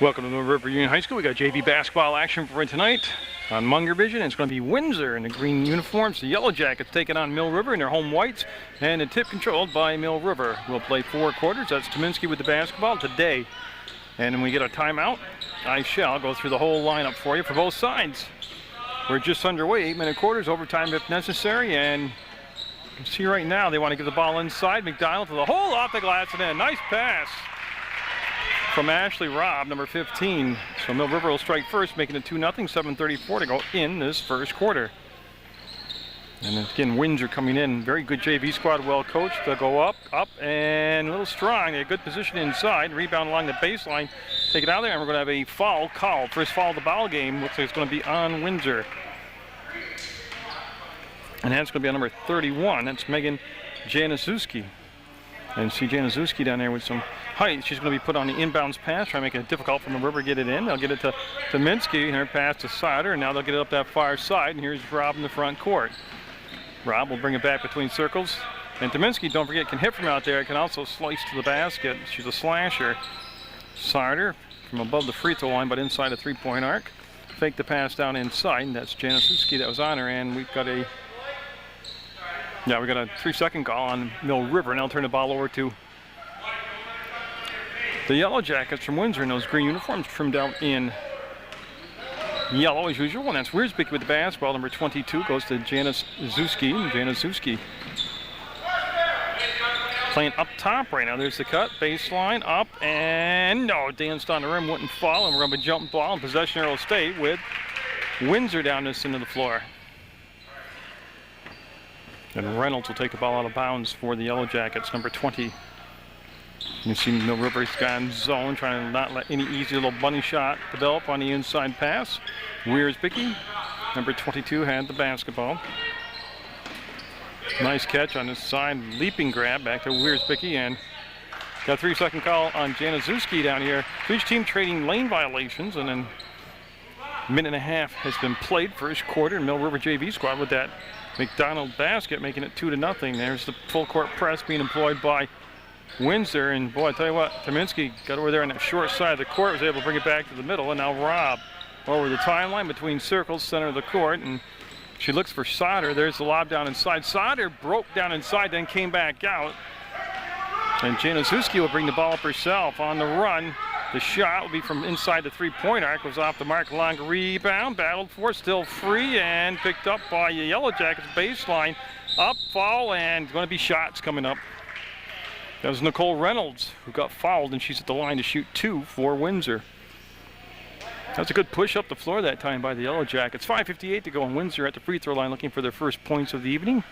Welcome to Mill River Union High School. We got JV basketball action for tonight on Munger Vision. It's going to be Windsor in the green uniforms. The Yellow Jackets taking on Mill River in their home whites, and the tip controlled by Mill River. We'll play 4 quarters. That's Tominski with the basketball today. And when we get a timeout, I shall go through the whole lineup for you for both sides. We're just underway, 8-minute quarters, overtime if necessary, and you can see right now they want to get the ball inside. McDonald to the hole, off the glass and in. Nice pass from Ashley Robb, number 15. So Mill River will strike first, making it 2-0, 7:34 to go in this first quarter. And again, Windsor coming in, very good JV squad, well coached. They'll go up, and a little strong. They have good position inside, rebound along the baseline. Take it out of there, and we're going to have a foul call. First foul of the ball game. Looks like it's going to be on Windsor. And that's going to be on number 31. That's Megan Januszewski. And see Januszewski down there with some height. She's going to be put on the inbounds pass, trying to make it difficult for the River to get it in. They'll get it to Tominski, and her pass to Sauter, and now they'll get it up that far side, and here's Robb in the front court. Robb will bring it back between circles. And Tominski, don't forget, can hit from out there. It can also slice to the basket. She's a slasher. Sauter from above the free throw line, but inside a three-point arc. Fake the pass down inside, and that's Januszewski that was on her, and we've got a 3-second call on Mill River, and I'll turn the ball over to the Yellow Jackets from Windsor in those green uniforms, trimmed out in yellow as usual. And that's Wiersbick with the basketball. Number 22 goes to Januszewski. Januszewski playing up top right now. There's the cut, baseline, up, and no, danced on the rim, wouldn't fall, and we're going to be jump ball in possession arrow state with Windsor down this end of the floor. And Reynolds will take the ball out of bounds for the Yellow Jackets, number 20. You see Mill River's gone zone, trying to not let any easy little bunny shot develop on the inside pass. Wiersbicky, number 22, had the basketball. Nice catch on this side, leaping grab back to Wiersbicky, and got a 3-second call on Januszewski down here. So each team trading lane violations, and then a minute and a half has been played first quarter. Mill River JV squad with that McDonald basket, making it 2-0. There's the full court press being employed by Windsor, and boy, I tell you what, Tominski got over there on that short side of the court, was able to bring it back to the middle, and now Robb over the timeline between circles, center of the court, and she looks for Sauter. There's the lob down inside. Sauter broke down inside, then came back out, and Januszewski will bring the ball up herself on the run. The shot will be from inside the three-point arc, was off the mark, long rebound, battled for, still free, and picked up by the Yellow Jackets baseline. Up, foul, and going to be shots coming up. That was Nicole Reynolds who got fouled, and she's at the line to shoot 2 for Windsor. That's a good push up the floor that time by the Yellow Jackets. 5:58 to go, and Windsor at the free throw line looking for their first points of the evening.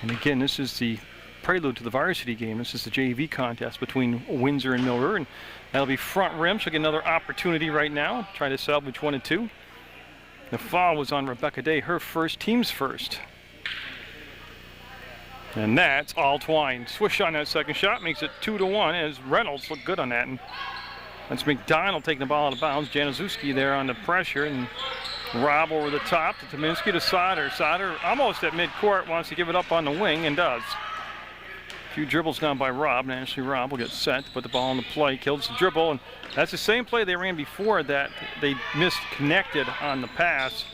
And again, this is the prelude to the varsity game. This is the JV contest between Windsor and Mill River, and that'll be front rim. She'll get another opportunity right now. Try to salvage 1 and 2. The foul was on Rebecca Day, her first, team's first. And that's all Twine. Swish on that second shot, makes it 2-1 as Reynolds looked good on that. And that's McDonald taking the ball out of bounds. Januszewski there on the pressure, and Robb over the top to Tominski to Sauter. Sauter almost at midcourt, wants to give it up on the wing and does. A few dribbles down by Robb, and Ashley Robb will get set to put the ball on the play, kills the dribble, and that's the same play they ran before that they misconnected on the pass.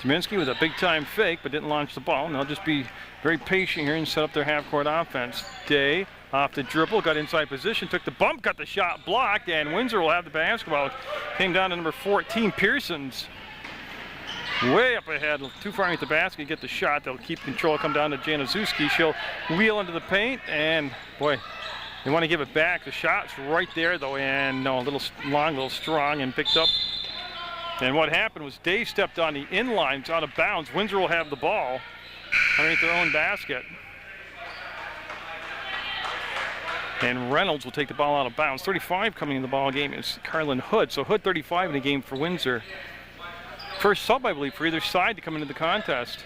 Tominski with a big-time fake, but didn't launch the ball, and they'll just be very patient here and set up their half-court offense. Day off the dribble, got inside position, took the bump, got the shot blocked, and Windsor will have the basketball. Came down to number 14, Pearsons. Way up ahead, too far into the basket, get the shot. They'll keep control, come down to Januszewski. She'll wheel into the paint, and boy, they want to give it back. The shot's right there, though, and no, a little long, a little strong, and picked up. And what happened was Day stepped on the inline, it's out of bounds. Windsor will have the ball underneath their own basket. And Reynolds will take the ball out of bounds. 35 coming in the ball game is Carlin Hood. So Hood 35 in the game for Windsor. First sub, I believe, for either side to come into the contest.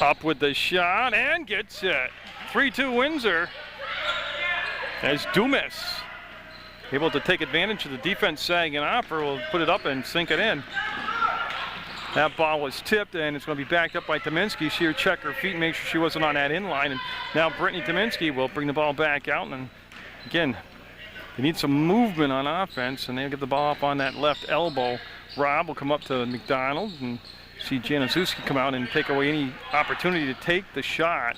Up with the shot and gets it. 3-2 Windsor as Dumas able to take advantage of the defense sagging off, or will put it up and sink it in. That ball was tipped, and it's going to be backed up by Tominski. She'll check her feet and make sure she wasn't on that in line. And now Brittany Tominski will bring the ball back out. And again, they need some movement on offense, and they'll get the ball up on that left elbow. Rob will come up to McDonald and see Januszewski come out and take away any opportunity to take the shot.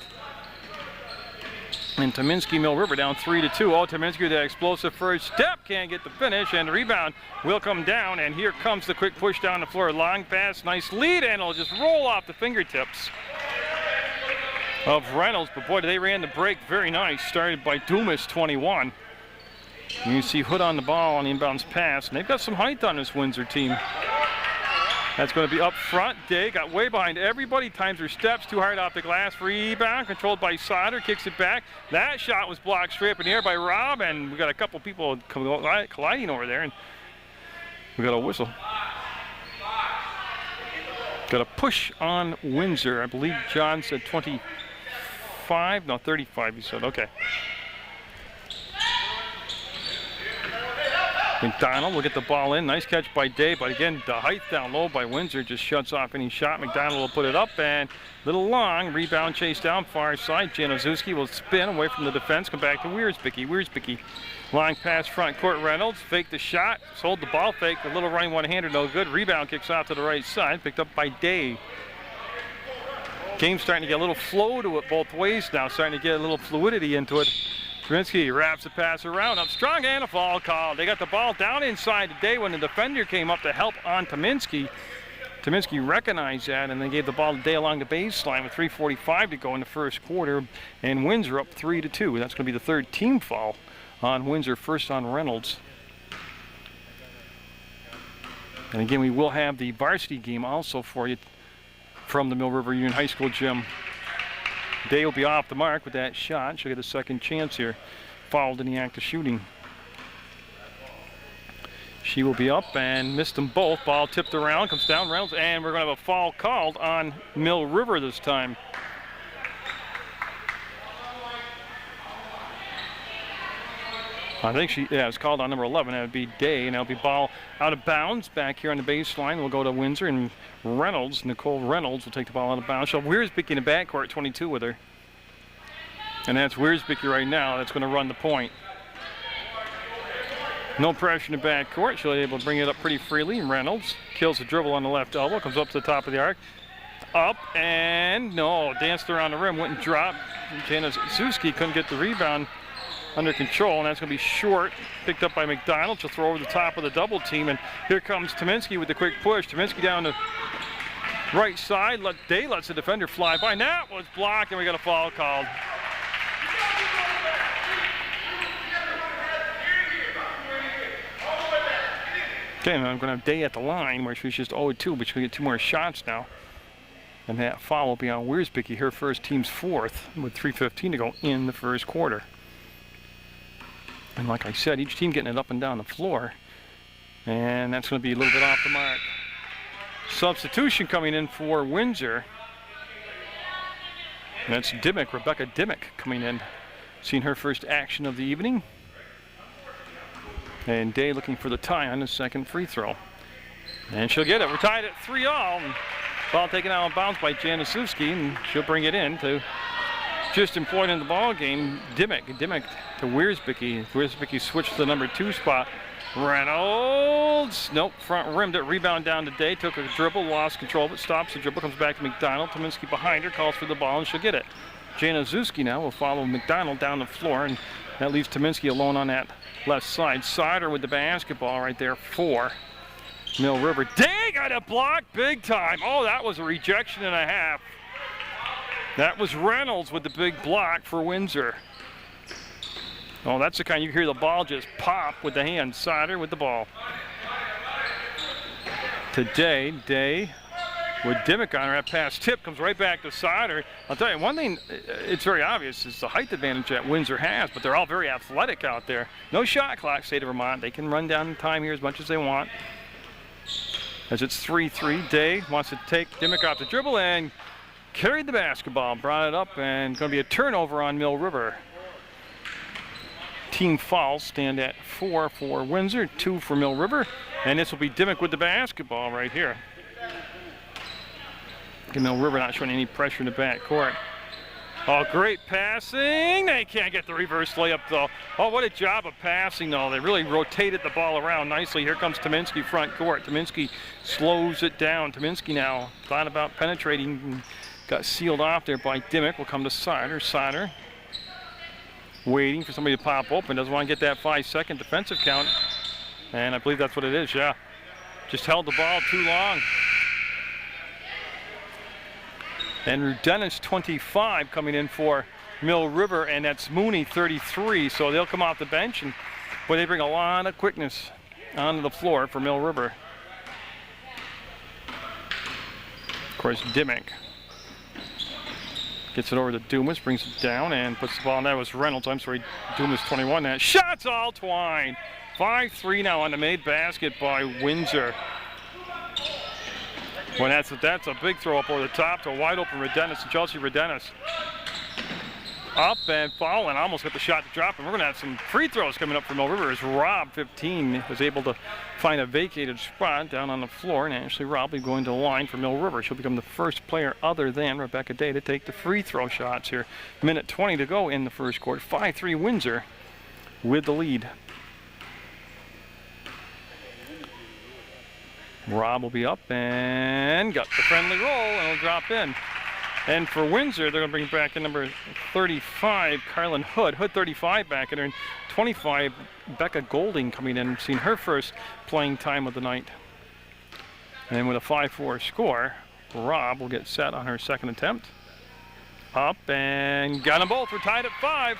And Tominski, Mill River down 3-2. Oh, Tominski with that explosive first step, can't get the finish, and the rebound will come down. And here comes the quick push down the floor. Long pass, nice lead, and it'll just roll off the fingertips of Reynolds. But boy, they ran the break very nice. Started by Dumas, 21. And you see Hood on the ball on the inbounds pass, and they've got some height on this Windsor team. That's going to be up front. Day got way behind everybody, times her steps, too hard off the glass. Rebound controlled by Sauter, kicks it back. That shot was blocked straight up in the air by Rob, and we got a couple people colliding over there, and we got a whistle. Got a push on Windsor. I believe John said 25, no 35 he said, okay. McDonald will get the ball in. Nice catch by Day, but again, the height down low by Windsor just shuts off any shot. McDonald will put it up, and a little long. Rebound chase down far side. Januszewski will spin away from the defense. Come back to Wiersbicki. Wiersbicki. Long pass front court. Reynolds fake the shot. Hold the ball fake. A little running one-hander, no good. Rebound kicks out to the right side. Picked up by Day. Game's starting to get a little flow to it both ways now. Starting to get a little fluidity into it. Tominski wraps the pass around, up strong, and a foul call. They got the ball down inside today when the defender came up to help on Tominski. Tominski recognized that, and they gave the ball to Day along the baseline with 3:45 to go in the first quarter, and Windsor up 3-2. That's going to be the third team foul on Windsor, first on Reynolds. And again, we will have the varsity game also for you from the Mill River Union High School gym. Day will be off the mark with that shot. She'll get a second chance here. Fouled in the act of shooting. She will be up and missed them both. Ball tipped around, comes down Reynolds, and we're going to have a foul called on Mill River this time. I think it's called on number 11. That would be Day, and that'll be ball out of bounds back here on the baseline. We'll go to Windsor, and Reynolds, Nicole Reynolds, will take the ball out of bounds. So Wiersbicki in the backcourt, 22 with her. And that's Wiersbicki right now. That's going to run the point. No pressure in the backcourt. She'll be able to bring it up pretty freely. Reynolds kills the dribble on the left elbow, comes up to the top of the arc. Up, and no, danced around the rim, went and dropped. Januszewski couldn't get the rebound under control, and that's going to be short. Picked up by McDonald. She'll throw over the top of the double team, and here comes Tominski with the quick push. Tominski down the right side. Day lets the defender fly by, and that was blocked, and we got a foul called. Okay, I'm going to have Day at the line where she was just 0-2, but she'll get 2 more shots now. And that foul will be on Wiersbicki, her first, team's fourth, with 3:15 to go in the first quarter. And like I said, each team getting it up and down the floor. And that's going to be a little bit off the mark. Substitution coming in for Windsor. And that's Dimmick, Rebecca Dimmick coming in. Seeing her first action of the evening. And Day looking for the tie on the second free throw. And she'll get it. We're tied at 3-all. Ball taken out of bounds by Januszewski, and she'll bring it in to just employed in the ball game. Dimmick to Wiersbicki. Wiersbicki switched to the number 2 spot. Reynolds, nope, front rimmed it. Rebound down to Day. Took a dribble, lost control, but stops the dribble. Comes back to McDonald. Tominski behind her, calls for the ball, and she'll get it. Januszewski now will follow McDonald down the floor, and that leaves Tominski alone on that left side. Sauter with the basketball right there for Mill River. Day got a block big time. Oh, that was a rejection and a half. That was Reynolds with the big block for Windsor. Oh, that's the kind you hear the ball just pop with the hand. Sauter with the ball. Today, Day with Dimmick on her. That pass tip comes right back to Sauter. I'll tell you, one thing, it's very obvious, is the height advantage that Windsor has, but they're all very athletic out there. No shot clock, state of Vermont. They can run down the time here as much as they want. As it's 3-3, Day wants to take Dimmick off the dribble and carried the basketball, brought it up, and going to be a turnover on Mill River. Team fouls stand at 4 for Windsor, 2 for Mill River, and this will be Dimmick with the basketball right here. Mill River not showing any pressure in the back court. Oh, great passing. They can't get the reverse layup, though. Oh, what a job of passing, though. They really rotated the ball around nicely. Here comes Tominski front court. Tominski slows it down. Tominski now thought about penetrating and got sealed off there by Dimmick. Will come to Sider. Sider waiting for somebody to pop open. Doesn't want to get that 5-second defensive count. And I believe that's what it is, yeah. Just held the ball too long. And Rudenis 25 coming in for Mill River, and that's Mooney 33. So they'll come off the bench, and boy, they bring a lot of quickness onto the floor for Mill River. Of course, Dimmick gets it over to Dumas, brings it down, and puts the ball in. That was Reynolds. I'm sorry, Dumas 21. That shots all Twine. 5-3 now on the made basket by Windsor. Well, that's a big throw up over the top to a wide open Rudenis, Chelsea Rudenis. Up and foul, and almost got the shot to drop. And we're going to have some free throws coming up for Mill River as Rob, 15, was able to find a vacated spot down on the floor. And Ashley Rob will be going to the line for Mill River. She'll become the first player other than Rebecca Day to take the free throw shots here. Minute 20 to go in the first quarter. 5-3 Windsor with the lead. Rob will be up and got the friendly roll, and it'll drop in. And for Windsor, they're going to bring back in number 35, Carlin Hood. Hood 35 back in her, and 25, Becca Golding coming in, seen her first playing time of the night. And with a 5-4 score, Rob will get set on her second attempt. Up and got them both. We're tied at 5.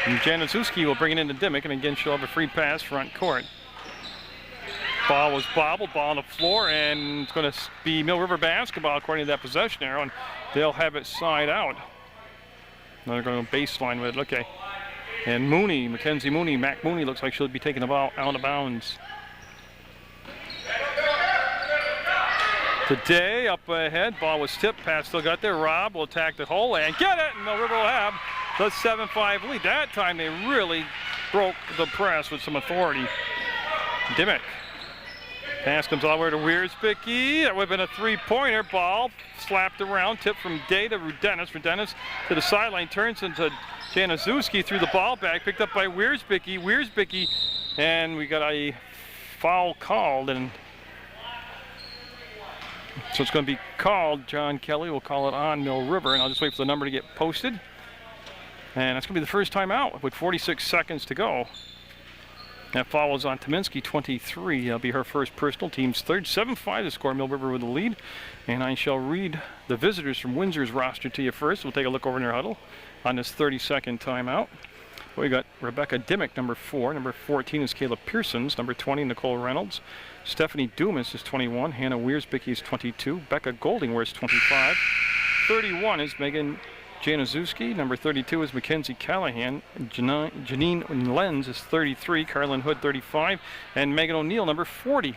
And Januszewski will bring it into Dimmick, and again she'll have a free pass front court. Ball was bobbled, ball on the floor, and it's going to be Mill River basketball according to that possession arrow, and they'll have it side out. Now they're going to baseline with it, okay. And Mooney, Mackenzie Mooney, Mac Mooney looks like she'll be taking the ball out of bounds. Today, up ahead, ball was tipped, pass still got there. Rob will attack the hole and get it, and Mill River will have the 7-5 lead. That time they really broke the press with some authority. Dimmick. Pass comes all the way to Wiersbicki. That would have been a three-pointer. Ball slapped around. Tip from Day to Rudenis. Rudenis to the sideline. Turns into Januszewski. Threw the ball back. Picked up by Wiersbicki. Wiersbicki. And we got a foul called. And so it's going to be called. John Kelly will call it on Mill River. And I'll just wait for the number to get posted. And that's going to be the first time out with 46 seconds to go. That follows on Tominski, 23. That'll be her first personal, team's third. 7-5 to score, Mill River with the lead. And I shall read the visitors from Windsor's roster to you first. We'll take a look over in their huddle on this 30-second timeout. We got Rebecca Dimmick, number 4. Number 14 is Kayla Pearsons. Number 20, Nicole Reynolds. Stephanie Dumas is 21. Hannah Wiersbicki is 22. Becca Golding wears 25. 31 is Megan Januszewski. Number 32 is Mackenzie Callahan. Janine Lenz is 33. Carlin Hood 35. And Megan O'Neill, number 40.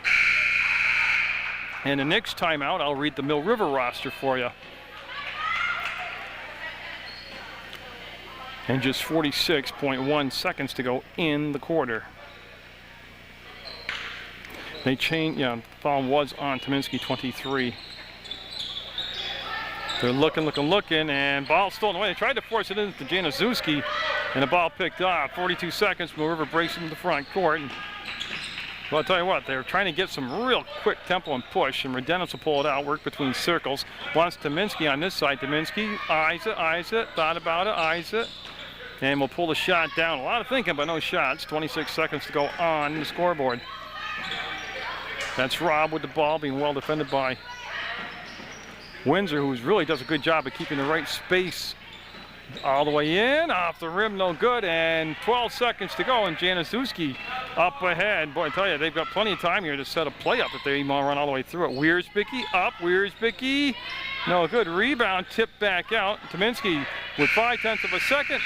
And the next timeout, I'll read the Mill River roster for you. And just 46.1 seconds to go in the quarter. They changed, foul was on Tominski, 23. They're looking, and ball stolen away. They tried to force it into Januszewski, and the ball picked off. 42 seconds, Mill River breaks into the front court. And, well, I'll tell you what, they're trying to get some real quick tempo and push, and Rudenis will pull it out, work between circles. Wants Tominski on this side. Tominski eyes it, thought about it, eyes it, and will pull the shot down. A lot of thinking, but no shots. 26 seconds to go on the scoreboard. That's Rob with the ball, being well defended by Windsor, who really does a good job of keeping the right space. All the way in, off the rim, no good, and 12 seconds to go, and Januszewski up ahead. Boy, I tell you, they've got plenty of time here to set a play up if they even want to run all the way through it. Wiersbicki up, Wiersbicki, no good. Rebound, tipped back out. Tominski with 0.5 of a second,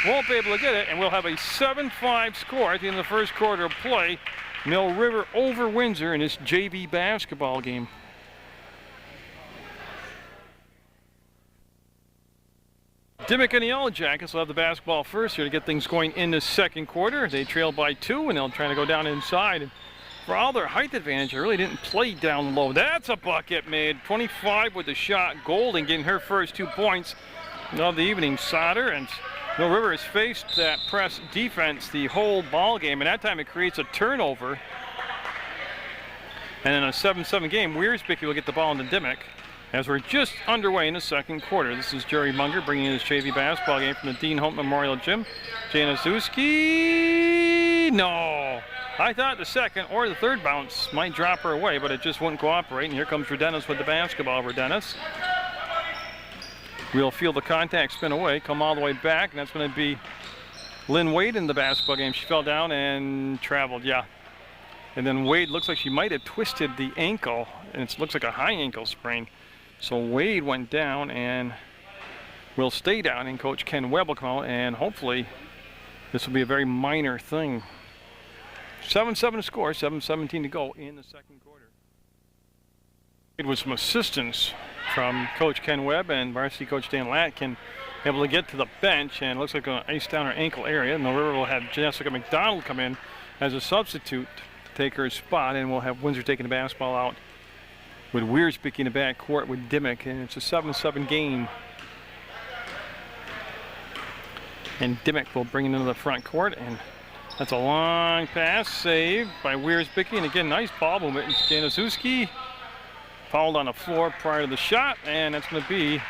won't be able to get it, and we'll have a 7-5 score at the end of the first quarter of play. Mill River over Windsor in this JV basketball game. Dimmick and the Yellow Jackets will have the basketball first here to get things going in the second quarter. They trail by 2, and they'll try to go down inside and for all their height advantage, they really didn't play down low. That's a bucket made. 25 with the shot. Golding getting her first 2 points of the evening. Sauter and Mill River has faced that press defense the whole ball game, and that time it creates a turnover. And in a 7-7 game, Wiersbicki will get the ball into Dimmick as we're just underway in the second quarter. This is Jerry Munger bringing in his JV basketball game from the Dean Hope Memorial Gym. Januszewski, no. I thought the second or the third bounce might drop her away, but it just wouldn't cooperate. And here comes Rodenis with the basketball. Rodenis will feel the contact spin away, come all the way back, and that's going to be Lynn Wade in the basketball game. She fell down and traveled, yeah. And then Wade looks like she might have twisted the ankle, and it looks like a high ankle sprain. So Wade went down and will stay down, and Coach Ken Webb will come out, and hopefully this will be a very minor thing. 7-7 to score, 7:17 to go in the second quarter. With some assistance from Coach Ken Webb and varsity coach Dan Latkin, able to get to the bench, and it looks like going to ice down her ankle area. And the River will have Jessica McDonald come in as a substitute to take her spot, and we'll have Windsor taking the basketball out with Wiersbicki in the back court with Dimmick, and it's a 7-7 game. And Dimmick will bring it into the front court, and that's a long pass saved by Wiersbicki, and again, nice ball movement. Januszewski fouled on the floor prior to the shot, and that's going to be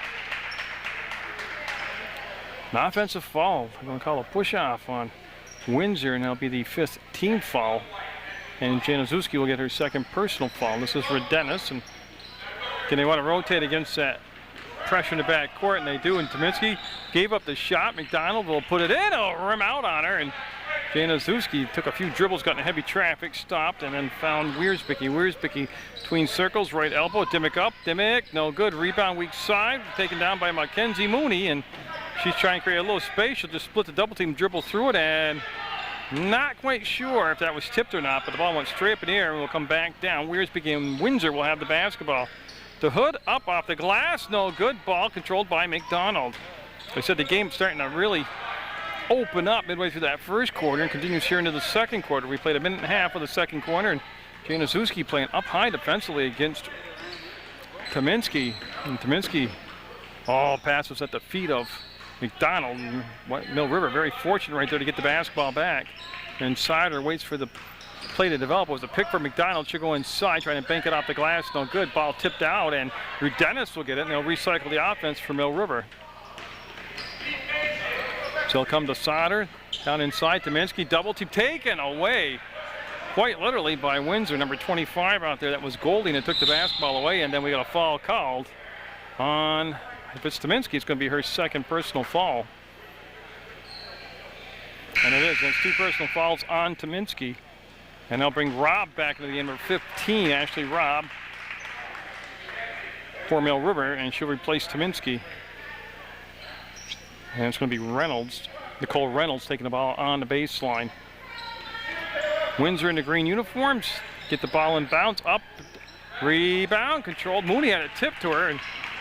an offensive foul. I'm going to call a push-off on Windsor, and that'll be the 5th team foul. And Januszewski will get her second personal foul. This is Rodenis, and again, they want to rotate against that pressure in the back court, and they do. And Tominski gave up the shot. McDonald will put it in, a rim out on her, and Januszewski took a few dribbles, got in heavy traffic, stopped, and then found Wiersbicki. Wiersbicki between circles, right elbow, Dimmick up, Dimmick, no good. Rebound weak side, taken down by Mackenzie Mooney, and she's trying to create a little space. She'll just split the double team, dribble through it, and not quite sure if that was tipped or not, but the ball went straight up in the air and will come back down. Wiersbicki and Windsor will have the basketball. The hood up off the glass, no good. Ball controlled by McDonald. I said the game's starting to really open up midway through that first quarter and continues here into the second quarter. We played a minute and a half of the second quarter, and Januszewski playing up high defensively against Tominski. And Tominski, passes at the feet of McDonald. And Mill River very fortunate right there to get the basketball back. And Sider waits for the play to develop. It was a pick for McDonald. She'll go inside, trying to bank it off the glass. No good. Ball tipped out, and Rodenis will get it, and they'll recycle the offense for Mill River. So he'll come to Sauter, down inside. Tominski, double team taken away, quite literally, by Windsor. Number 25 out there, that was Golding, that took the basketball away, and then we got a foul called on, if it's Tominski, it's going to be her second personal foul. And it is. That's 2 personal fouls on Tominski. And they'll bring Robb back into the game, number 15, Ashley Robb, for Mill River, and she'll replace Tominski. And it's going to be Reynolds, Nicole Reynolds, taking the ball on the baseline. Windsor in the green uniforms get the ball in bounds, up, rebound, controlled. Mooney had it tipped to her, and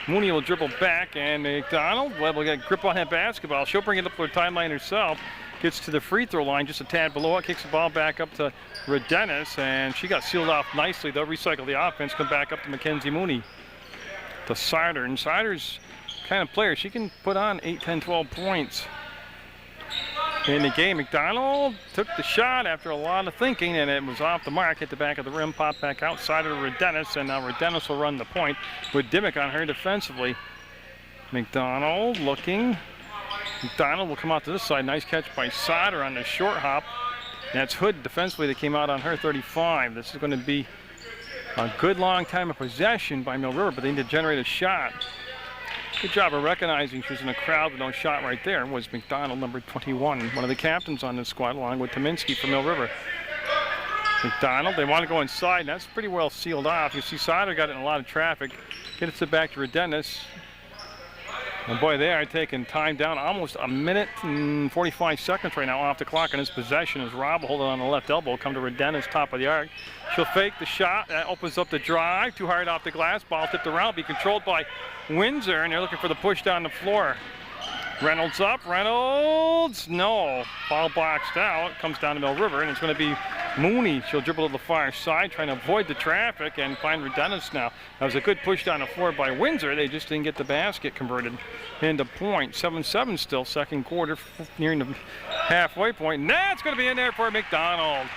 Mooney will dribble back, and McDonald will get grip on that basketball. She'll bring it up to her timeline herself, gets to the free throw line just a tad below it, kicks the ball back up to Rodenis, and she got sealed off nicely. They'll recycle the offense, come back up to Mackenzie Mooney, to Sider, and Sider's kind of player. She can put on 8, 10, 12 points in the game. McDonald took the shot after a lot of thinking, and it was off the mark, hit the back of the rim, popped back outside of Rodenis, and now Rodenis will run the point with Dimmick on her defensively. McDonald looking. McDonald will come out to this side. Nice catch by Sauter on the short hop. That's Hood defensively that came out on her 35. This is going to be a good long time of possession by Mill River, but they need to generate a shot. Good job of recognizing she was in a crowd with no shot right there. Was McDonald, number 21, one of the captains on this squad, along with Tominski from Mill River. McDonald, they want to go inside, and that's pretty well sealed off. You see Sauter got it in a lot of traffic. Gets it back to Rodenis. And boy, they are taking time down. Almost a minute and 45 seconds right now off the clock on his possession as Robb will hold it on the left elbow. Come to Rodenis, top of the arc. She'll fake the shot. That opens up the drive. Too hard off the glass. Ball tipped around. Be controlled by Windsor, and they're looking for the push down the floor. Reynolds up. Reynolds, no. Ball boxed out. Comes down to Mill River, and it's going to be Mooney, she'll dribble to the far side, trying to avoid the traffic and find Redennis now. That was a good push down the floor by Windsor. They just didn't get the basket converted into point. 7-7 still, second quarter, nearing the halfway point. And that's going to be in there for McDonald.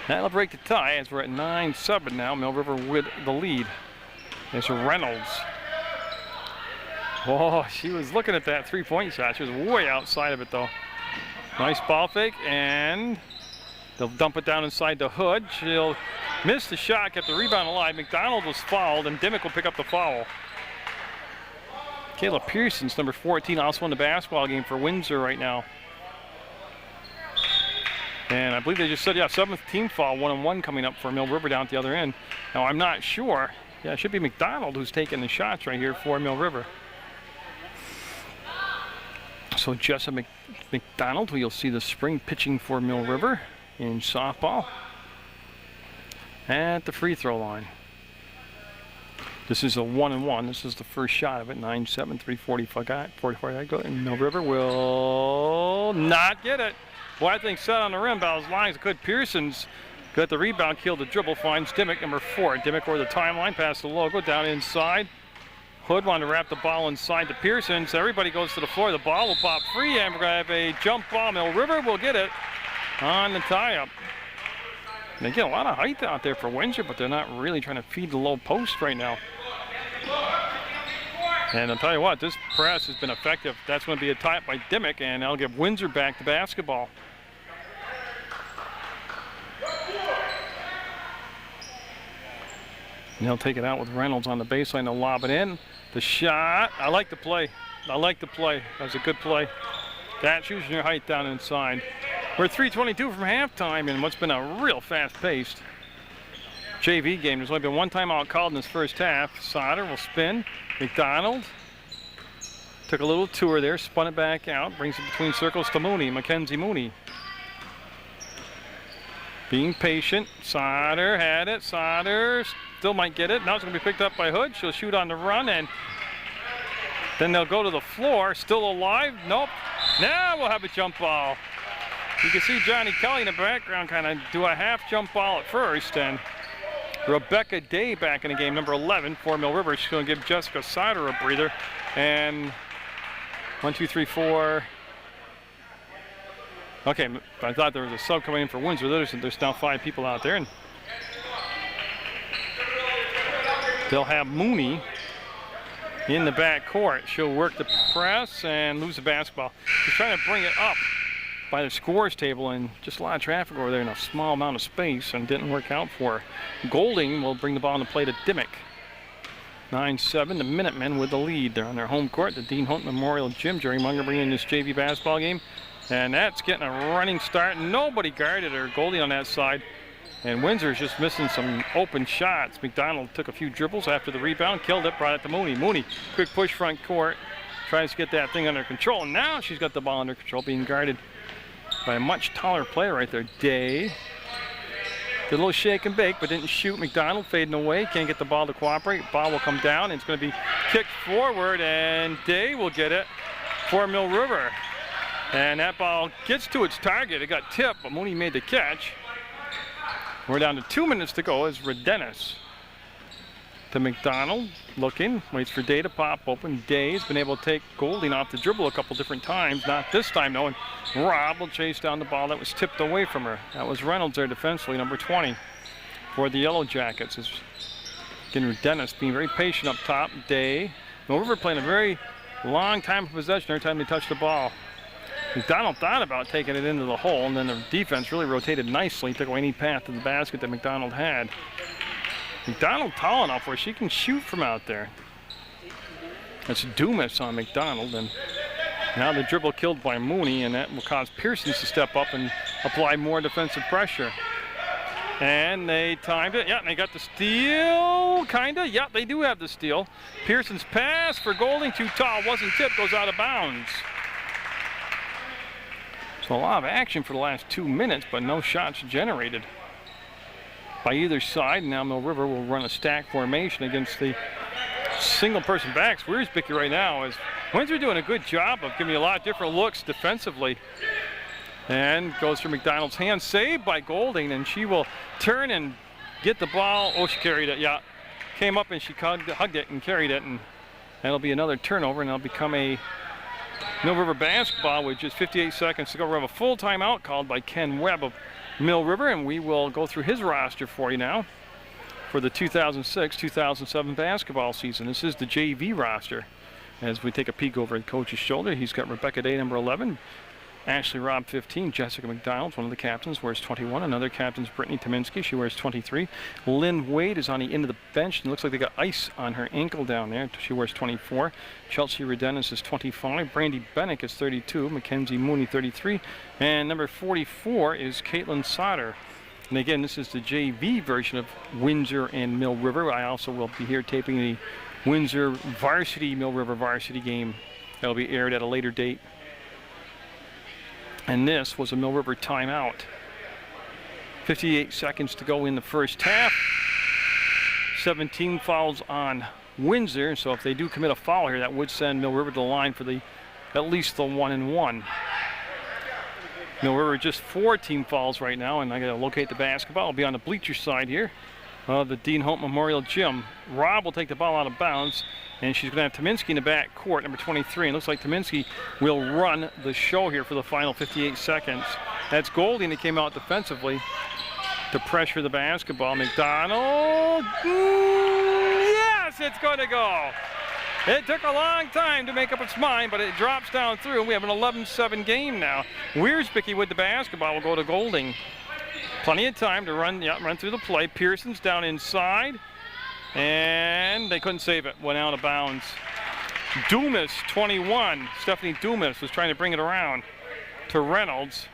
That'll break the tie as we're at 9-7 now. Mill River with the lead. There's Reynolds. Oh, she was looking at that three-point shot. She was way outside of it, though. Nice ball fake, and they'll dump it down inside the hood. She'll miss the shot, kept the rebound alive. McDonald was fouled, and Dimmick will pick up the foul. Kayla Pearson's number 14, also in the basketball game for Windsor right now. And I believe they just said, yeah, 7th team foul, 1-on-1 coming up for Mill River down at the other end. Now, I'm not sure. Yeah, it should be McDonald who's taking the shots right here for Mill River. So Jessa McDonald, who you'll see the spring pitching for Mill River in softball at the free throw line. This is a 1-on-1. This is the first shot of it. 9-7, 3:45. And Mill River will not get it. Well, I think set on the rim, Bowles lines good. Pearson's got the rebound, killed the dribble, finds Dimmick, number 4. Dimmick over the timeline, past the logo, down inside. Hood wanted to wrap the ball inside to Pearson, so everybody goes to the floor. The ball will pop free, and we're going to have a jump ball. Mill River will get it on the tie-up. They get a lot of height out there for Windsor, but they're not really trying to feed the low post right now. And I'll tell you what, this press has been effective. That's going to be a tie-up by Dimmick, and that'll give Windsor back the basketball. And they'll take it out with Reynolds on the baseline. They'll lob it in. The shot. I like the play. That was a good play. That's using your height down inside. We're 3:22 from halftime in what's been a real fast-paced JV game. There's only been one timeout called in this first half. Sauter will spin. McDonald took a little tour there, spun it back out, brings it between circles to Mooney, Mackenzie Mooney. Being patient. Sauter had it. Sauter still might get it. Now it's going to be picked up by Hood. She'll shoot on the run, and then they'll go to the floor. Still alive? Nope. Now we'll have a jump ball. You can see Johnny Kelly in the background kind of do a half jump ball at first, and Rebecca Day back in the game, number 11 for Mill River. She's going to give Jessica Sauter a breather. And 1, 2, 3, 4. Okay, I thought there was a sub coming in for Windsor. There's now 5 people out there. And they'll have Mooney in the back court. She'll work the press and lose the basketball. She's trying to bring it up by the scores table, and just a lot of traffic over there in a small amount of space, and didn't work out for her. Golding will bring the ball on the play to Dimmick. 9-7, the Minutemen with the lead. They're on their home court, the Dean Hunt Memorial Gym. Jerry Munger bringing this JV basketball game, and that's getting a running start. Nobody guarded her. Golding on that side, and Windsor's just missing some open shots. McDonald took a few dribbles after the rebound, killed it, brought it to Mooney. Mooney, quick push front court, tries to get that thing under control, and now she's got the ball under control, being guarded by a much taller player right there. Day did a little shake and bake, but didn't shoot. McDonald fading away, can't get the ball to cooperate. Ball will come down, and it's going to be kicked forward, and Day will get it for Mill River. And that ball gets to its target. It got tipped, but Mooney made the catch. We're down to 2 minutes to go as Redennis to McDonald, looking, waits for Day to pop open. Day's been able to take Golding off the dribble a couple different times, not this time though, and Rob will chase down the ball that was tipped away from her. That was Reynolds there defensively, number 20 for the Yellow Jackets. Is again, Redennis being very patient up top. Day, Mill River playing a very long time of possession every time they touch the ball. McDonald thought about taking it into the hole, and then the defense really rotated nicely, took away any path to the basket that McDonald had. McDonald tall enough where she can shoot from out there. That's Dumas on McDonald, and now the dribble killed by Mooney, and that will cause Pearson to step up and apply more defensive pressure. And they timed it. Yeah, and they got the steal, kinda. Yeah, they do have the steal. Pearson's pass for Golding, too tall, wasn't tipped, goes out of bounds. So a lot of action for the last 2 minutes, but no shots generated by either side. Now Mill River will run a stack formation against the single person backs. Wiersbicky right now is Windsor doing a good job of giving you a lot of different looks defensively. And goes for McDonald's hand, saved by Golding, and she will turn and get the ball. Oh, she carried it, yeah. Came up and she hugged it and carried it, and that'll be another turnover, and that'll become a Mill River basketball with just 58 seconds to go. We have a full timeout called by Ken Webb of Mill River, and we will go through his roster for you now for the 2006-2007 basketball season. This is the JV roster. As we take a peek over the coach's shoulder, he's got Rebecca Day, number 11. Ashley Robb, 15. Jessica McDonald, one of the captains, wears 21. Another captain's Brittany Tominski. She wears 23. Lynn Wade is on the end of the bench. It looks like they got ice on her ankle down there. She wears 24. Chelsea Redenis is 25. Brandy Bennick is 32. Mackenzie Mooney, 33. And number 44 is Caitlin Sauter. And again, this is the JV version of Windsor and Mill River. I also will be here taping the Windsor varsity, Mill River varsity game. That'll be aired at a later date. And this was a Mill River timeout. 58 seconds to go in the first half. 17 fouls on Windsor, so if they do commit a foul here, that would send Mill River to the line for at least the 1-and-1. Mill River just 4 team fouls right now, and I gotta locate the basketball. I'll be on the bleacher side here of the Dean Holt Memorial Gym. Robb will take the ball out of bounds, and she's going to have Tominski in the back court, number 23. And it looks like Tominski will run the show here for the final 58 seconds. That's Golding that came out defensively to pressure the basketball. McDonald, yes, it's going to go. It took a long time to make up its mind, but it drops down through, and we have an 11-7 game now. Wiersbicki with the basketball will go to Golding. Plenty of time to run through the play. Pearson's down inside, and they couldn't save it. Went out of bounds. Dumas, 21. Stephanie Dumas was trying to bring it around to Reynolds,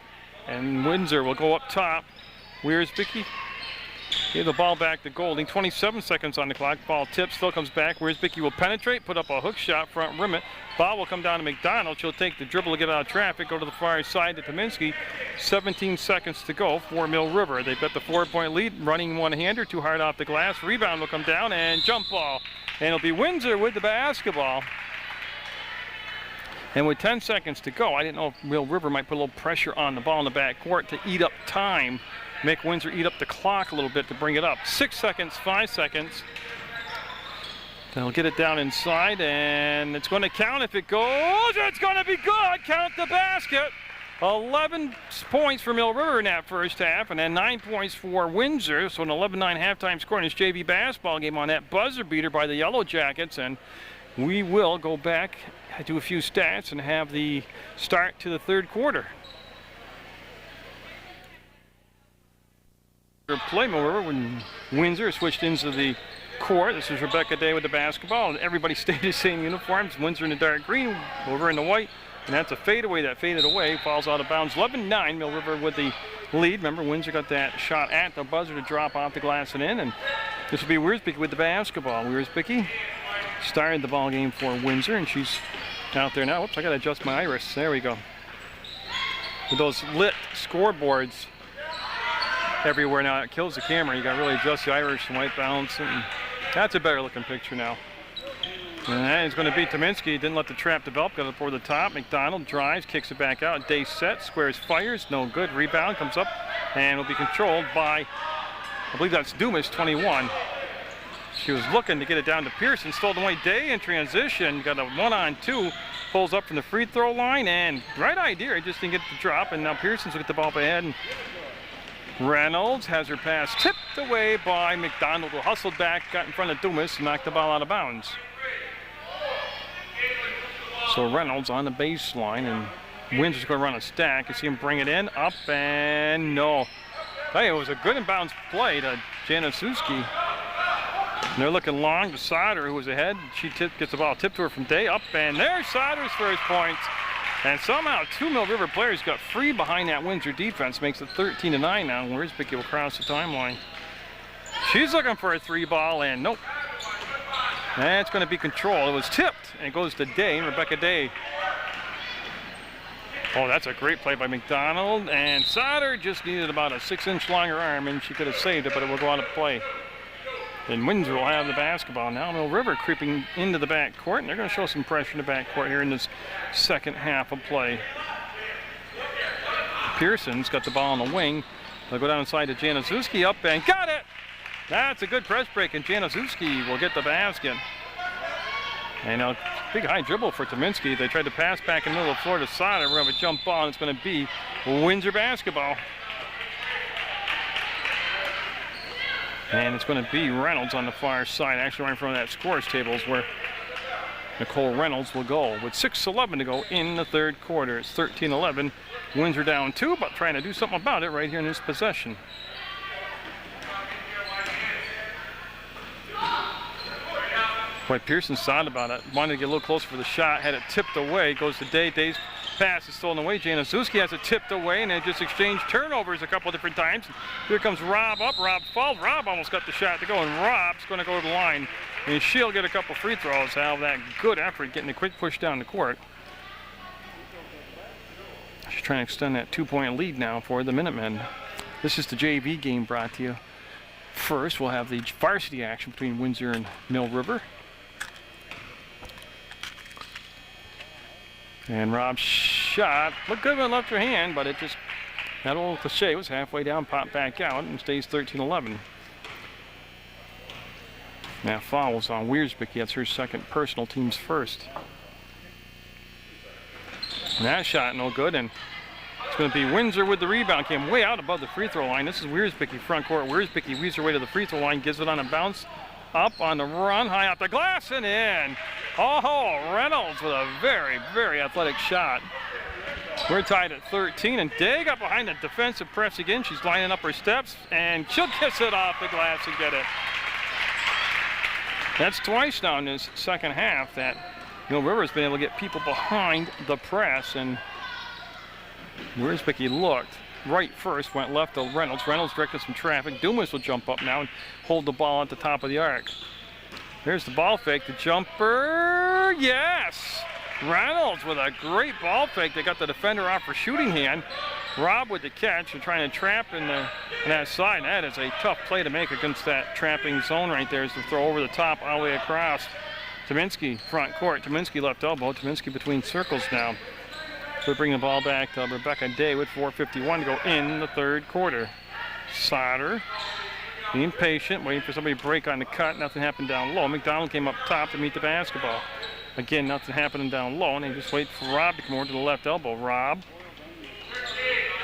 and Windsor will go up top. Wiersbicki gave the ball back to Golding. 27 seconds on the clock. Ball tips, still comes back. Wiersbicki will penetrate, put up a hook shot, front rim it. Ball will come down to McDonald. She'll take the dribble to get out of traffic, go to the far side to Tominski. 17 seconds to go for Mill River. They've got the 4-point lead, running one-hander, too hard off the glass. Rebound will come down, and jump ball. And it'll be Windsor with the basketball. And with 10 seconds to go, I didn't know if Mill River might put a little pressure on the ball in the backcourt to eat up time, make Windsor eat up the clock a little bit to bring it up. 6 seconds, 5 seconds. They'll get it down inside, and it's going to count. If it goes, it's going to be good. Count the basket. 11 points for Mill River in that first half, and then 9 points for Windsor. So an 11-9 halftime score in this JV basketball game on that buzzer beater by the Yellow Jackets. And we will go back, do a few stats, and have the start to the third quarter. Play Mill River when Windsor switched into the court. This is Rebecca Day with the basketball, and everybody stayed in the same uniforms. Windsor in the dark green, over in the white, and that's a fadeaway that faded away, falls out of bounds. 11-9, Mill River with the lead. Remember, Windsor got that shot at the buzzer to drop off the glass and in, and this will be Wiersbicki with the basketball. Wiersbicki started the ball game for Windsor, and she's out there now. Whoops, I gotta adjust my iris. There we go. With those lit scoreboards everywhere now, it kills the camera. You gotta really adjust the iris and white balance, and that's a better looking picture now. And it's going to be Tominski. Didn't let the trap develop. Got it for the top. McDonald drives, kicks it back out. Day set, squares, fires. No good. Rebound comes up and will be controlled by, I believe that's Dumas, 21. She was looking to get it down to Pearson. Stolen away. Day in transition. Got a 1-on-2. Pulls up from the free throw line, and right idea. Just didn't get the drop, and now Pearson's will get the ball up ahead. And Reynolds has her pass tipped away by McDonald, who hustled back, got in front of Dumas, and knocked the ball out of bounds. So Reynolds on the baseline, and Windsor's going to run a stack. You see him bring it in, up, and no. Hey, it was a good inbounds play to Januszewski. And they're looking long to Sauter, who was ahead. She gets the ball tipped to her from Day, up, and there's Sauter's first points. And somehow 2 Mill River players got free behind that Windsor defense. Makes it 13-9 now. Wiersbicki will cross the timeline. She's looking for a 3 ball, and nope. That's going to be control. It was tipped, and it goes to Day, Rebecca Day. Oh, that's a great play by McDonald, and Sauter just needed about a 6-inch longer arm, and she could have saved it, but it will go out of play. And Windsor will have the basketball now. Mill River creeping into the backcourt, and they're going to show some pressure in the backcourt here in this second half of play. Pearson's got the ball on the wing. They'll go down inside to Januszewski, up and got it! That's a good press break, and Januszewski will get the basket. And a big high dribble for Tominski. They tried to pass back in the middle of the floor to Sauter. We're going to have a jump ball, and it's going to be Windsor basketball. And it's going to be Reynolds on the far side, actually right in front of that scores table is where Nicole Reynolds will go. With 6:11 to go in the third quarter. It's 13-11. Windsor down 2, but trying to do something about it right here in this possession. Boy, Pearson thought about it. Wanted to get a little closer for the shot. Had it tipped away. Goes to Day. Day's pass is stolen away. Januszewski has it tipped away, and they just exchanged turnovers a couple different times. Here comes Rob up. Rob falls. Rob almost got the shot to go, and Rob's going to go to the line. And she'll get a couple free throws. Have that good effort getting a quick push down the court. She's trying to extend that 2-point lead now for the Minutemen. This is the JV game brought to you. First, we'll have the varsity action between Windsor and Mill River. And Rob's shot looked good when it left her hand, but it just, that old cliche was halfway down, popped back out, and stays 13-11. Now fouls on Wiersbicky. That's her second personal, team's first. And that shot no good, and it's going to be Windsor with the rebound. Came way out above the free throw line. This is Wiersbicky front court. Wiersbicky weaves her way to the free throw line, gives it on a bounce, up on the run, high off the glass, and in. Oh, Reynolds with a very, very athletic shot. We're tied at 13, and Day got behind the defensive press again. She's lining up her steps, and she'll kiss it off the glass and get it. That's twice now in this second half that Mill River's been able to get people behind the press, and Wiersbicky looked right first, went left to Reynolds. Reynolds directed some traffic. Dumas will jump up now and hold the ball at the top of the arc. There's the ball fake, the jumper, yes! Reynolds with a great ball fake. They got the defender off her shooting hand. Rob with the catch and trying to trap in that side. That is a tough play to make against that trapping zone right there, is to throw over the top all the way across. Tominski front court. Tominski left elbow. Tominski between circles now. So we bring the ball back to Rebecca Day with 4:51 to go in the third quarter. Sauter being patient, waiting for somebody to break on the cut. Nothing happened down low. McDonald came up top to meet the basketball. Again, nothing happening down low, and they just wait for Rob to come over to the left elbow. Rob.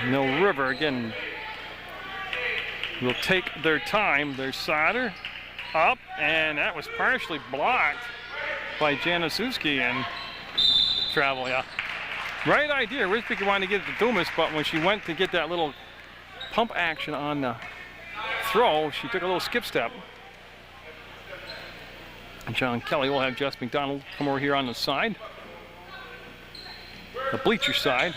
Mill River again will take their time. There's Sauter up, and that was partially blocked by Januszewski, and travel, yeah. Right idea. Wiersbicky wanted to get it to Dumas, but when she went to get that little pump action on the throw, she took a little skip step. And John Kelly will have Jess McDonald come over here on the side, the bleacher side.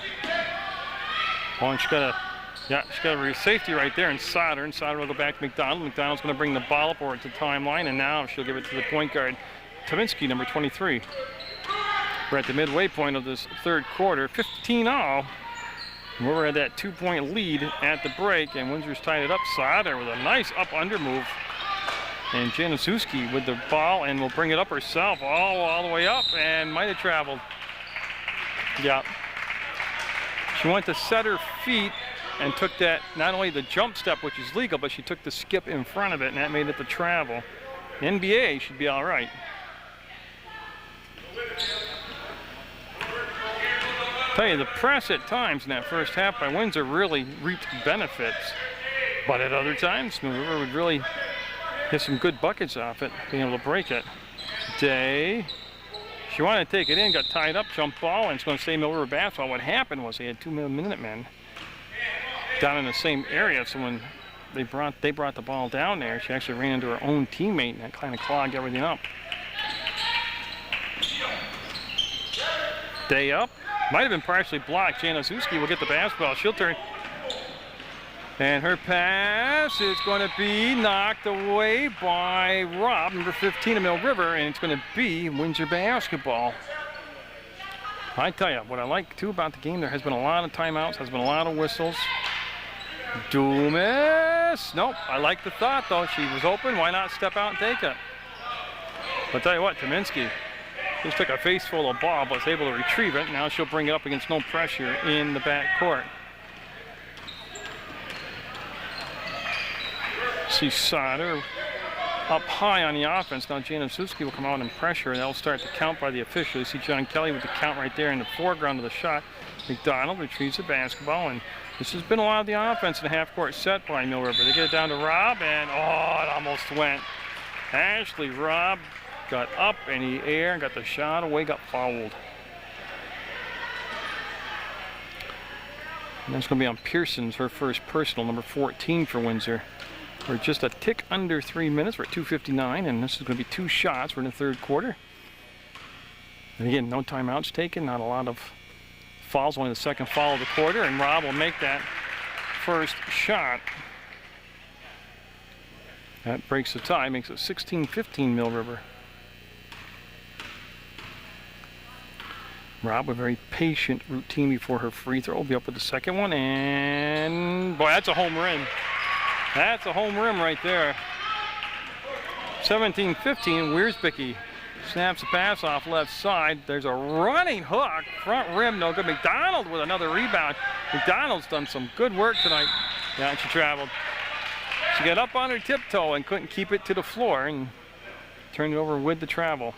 Oh, and she's got a safety right there, and Sauter will go back to McDonald. McDonald's going to bring the ball up over to the timeline, and now she'll give it to the point guard, Tominski, number 23. We're at the midway point of this third quarter, 15-all. We're at that 2-point lead at the break, and Windsor's tied it up. Sauter with a nice up-under move. And Januszewski with the ball, and will bring it up herself all the way up, and might have traveled. Yeah. She went to set her feet and took that, not only the jump step, which is legal, but she took the skip in front of it, and that made it the travel. The NBA should be all right. Tell you, the press at times in that first half by Windsor really reaped benefits, but at other times, Mill River would really get some good buckets off it, being able to break it. Day, she wanted to take it in, got tied up, jump ball, and it's going to stay Mill River basketball. What happened was they had 2 Minutemen down in the same area, so when they brought the ball down there, she actually ran into her own teammate, and that kind of clogged everything up. Day up. Might have been partially blocked. Januszewski will get the basketball. She'll turn. And her pass is going to be knocked away by Rob, number 15 of Mill River, and it's going to be Windsor basketball. I tell you, what I like, too, about the game, there has been a lot of timeouts, has been a lot of whistles. Dumas. Nope, I like the thought, though. She was open. Why not step out and take it? I'll tell you what, Tominski just took a face full of ball, but was able to retrieve it. Now she'll bring it up against no pressure in the back court. See Sauter up high on the offense. Now Januszewski will come out and pressure, and that'll start the count by the official. You see John Kelly with the count right there in the foreground of the shot. McDonald retrieves the basketball, and this has been a lot of the offense in the half-court set by Mill River. They get it down to Robb, and it almost went. Ashley Robb got up in the air and got the shot away, got fouled. And that's going to be on Pearson's, her first personal, number 14 for Windsor. We're just a tick under 3 minutes. We're at 2:59, and this is going to be 2 shots. We're in the third quarter. And again, no timeouts taken, not a lot of fouls, only the second foul of the quarter, and Robb will make that first shot. That breaks the tie, makes it 16-15 Mill River. Robb, a very patient routine before her free throw. Will be up with the second one, and boy, that's a home rim. That's a home rim right there. 17-15, Wiersbicki snaps the pass off left side. There's a running hook, front rim, no good. McDonald with another rebound. McDonald's done some good work tonight. Yeah, and she traveled. She got up on her tiptoe and couldn't keep it to the floor and turned it over with the travel.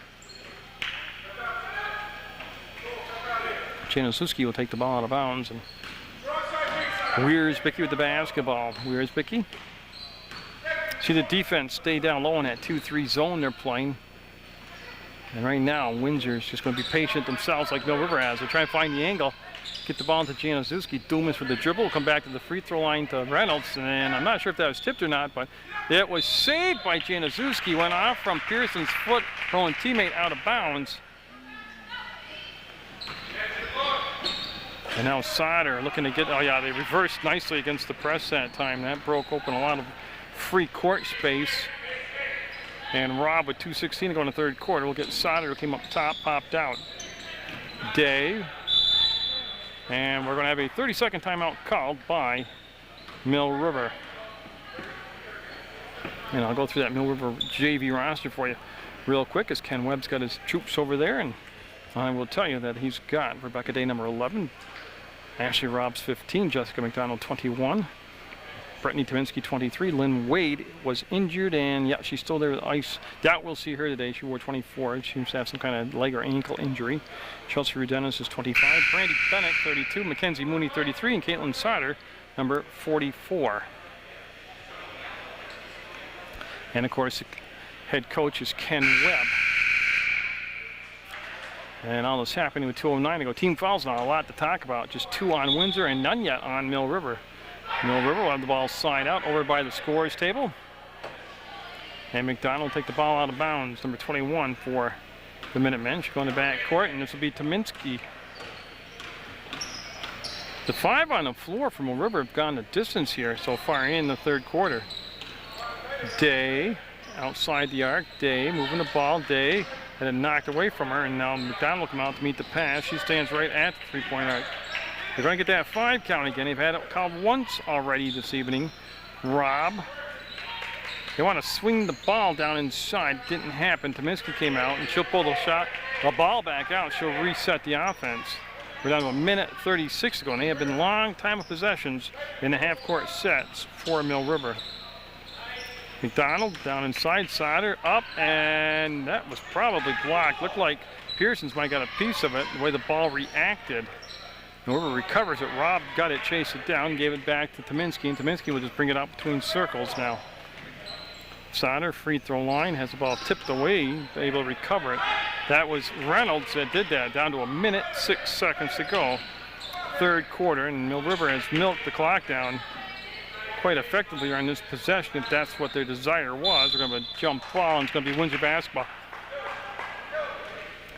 Januszewski will take the ball out of bounds, and Wiersbicki with the basketball. Wiersbicki. See the defense stay down low in that 2-3 zone they're playing. And right now, Windsor's just going to be patient themselves like Mill River has. They're trying to find the angle, get the ball into Januszewski. Dumas with the dribble, come back to the free throw line to Reynolds. And I'm not sure if that was tipped or not, but it was saved by Januszewski. Went off from Pearson's foot, her own teammate out of bounds. And now Sauter looking to get, oh yeah, they reversed nicely against the press that time. That broke open a lot of free court space. And Robb with 2:16 to go in the third quarter. We'll get Sauter, who came up top, popped out. Day. And we're going to have a 30-second timeout called by Mill River. And I'll go through that Mill River JV roster for you real quick as Ken Webb's got his troops over there. And I will tell you that he's got Rebecca Day, number 11. Ashley Robb's 15, Jessica McDonald 21, Brittany Tominski 23. Lynn Wade was injured, and yeah, she's still there with ice. Doubt we'll see her today. She wore 24. She seems to have some kind of leg or ankle injury. Chelsea Rudenis is 25, Brandy Bennett 32, Mackenzie Mooney 33, and Caitlin Sauter number 44. And of course, head coach is Ken Webb. And all this happening with 2:09 to go. Team fouls now, a lot to talk about. Just 2 on Windsor and none yet on Mill River. Mill River will have the ball slide out over by the scorers table. And McDonald will take the ball out of bounds, number 21 for the Minutemen. She'll go in the back court, and this will be Tominski. The 5 on the floor from Mill River have gone the distance here so far in the third quarter. Day outside the arc. Day moving the ball. Day had it knocked away from her, and now McDonald will come out to meet the pass. She stands right at the three-point arc. They're going to get that 5 count again. They've had it called once already this evening. Robb. They want to swing the ball down inside. Didn't happen. Tominski came out, and she'll pull the ball back out. She'll reset the offense. We're down to 1:36 to go, and they have been long time of possessions in the half-court sets for Mill River. McDonald down inside, Sauter up, and that was probably blocked. Looked like Pearson's might got a piece of it, the way the ball reacted. Whoever recovers it, Robb got it, chased it down, gave it back to Tominski, and Tominski will just bring it up between circles now. Sauter, free throw line, has the ball tipped away, able to recover it. That was Reynolds that did that, down to 1:06 to go. Third quarter, and Mill River has milked the clock down quite effectively on this possession, if that's what their desire was. They're going to have a jump ball, and it's going to be Windsor basketball.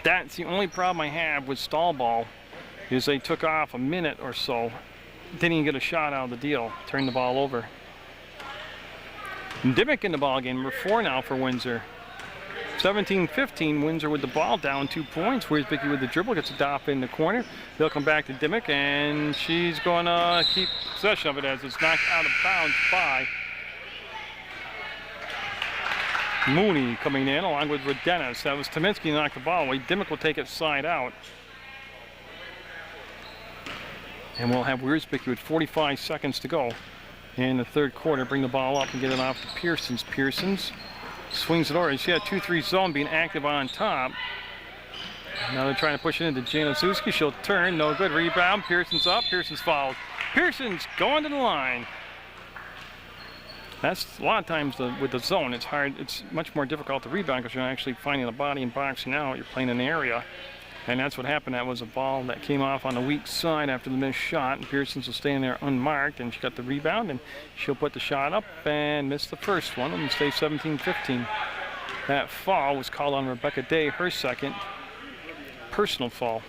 That's the only problem I have with stall ball, is they took off a minute or so, didn't even get a shot out of the deal, turned the ball over. And Dimmick in the ball game, number 4 now for Windsor. 17-15, Windsor with the ball down 2 points. Wiersbicki with the dribble, gets a dop in the corner. They'll come back to Dimmick, and she's going to keep possession of it as it's knocked out of bounds by Mooney coming in along with Rudenis. That was Tominski knocked the ball away. Dimmick will take it side out. And we'll have Wiersbicki with 45 seconds to go in the third quarter. Bring the ball up and get it off to Pearsons. Pearsons swings it over. You see that 2-3 zone being active on top. Now they're trying to push it into Januszewski. She'll turn. No good. Rebound. Pearsons up. Pearsons fouled. Pearsons going to the line. That's a lot of times with the zone. It's hard. It's much more difficult to rebound because you're not actually finding the body and boxing out. You're playing an area. And that's what happened. That was a ball that came off on the weak side after the missed shot. And Pearsons was staying there unmarked. And she got the rebound. And she'll put the shot up and miss the first one and stay 17-15. That foul was called on Rebecca Day, her second personal foul.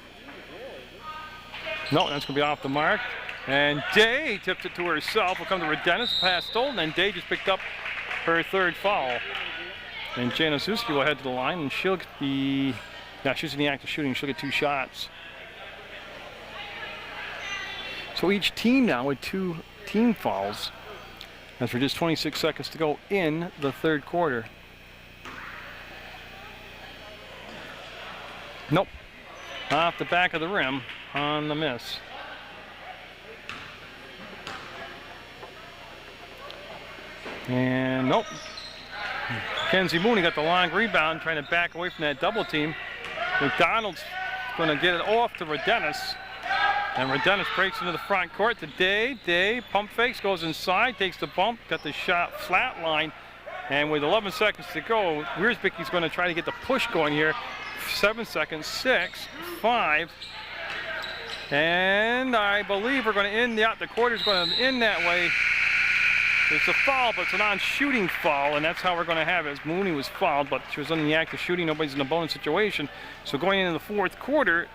No, that's going to be off the mark. And Day tips it to herself. Will come to Redenis. Pass stolen. And Day just picked up her third foul. And Januszewski will head to the line. And she'll be... Now she's in the act of shooting. She'll get 2 shots. So each team now with 2 team fouls. As for just 26 seconds to go in the third quarter. Nope. Off the back of the rim on the miss. And nope. Kenzie Mooney got the long rebound, trying to back away from that double team. McDonald's going to get it off to Redenis. And Redenis breaks into the front court to Day. Day pump fakes, goes inside, takes the bump, got the shot flat line. And with 11 seconds to go, Wiersbicky's going to try to get the push going here. 7 seconds, 6, 5. And I believe we're going to end the quarter's going to end that way. It's a foul, but it's a non-shooting foul, and that's how we're going to have it. As Mooney was fouled, but she was in the act of shooting. Nobody's in a bonus situation. So going into the fourth quarter,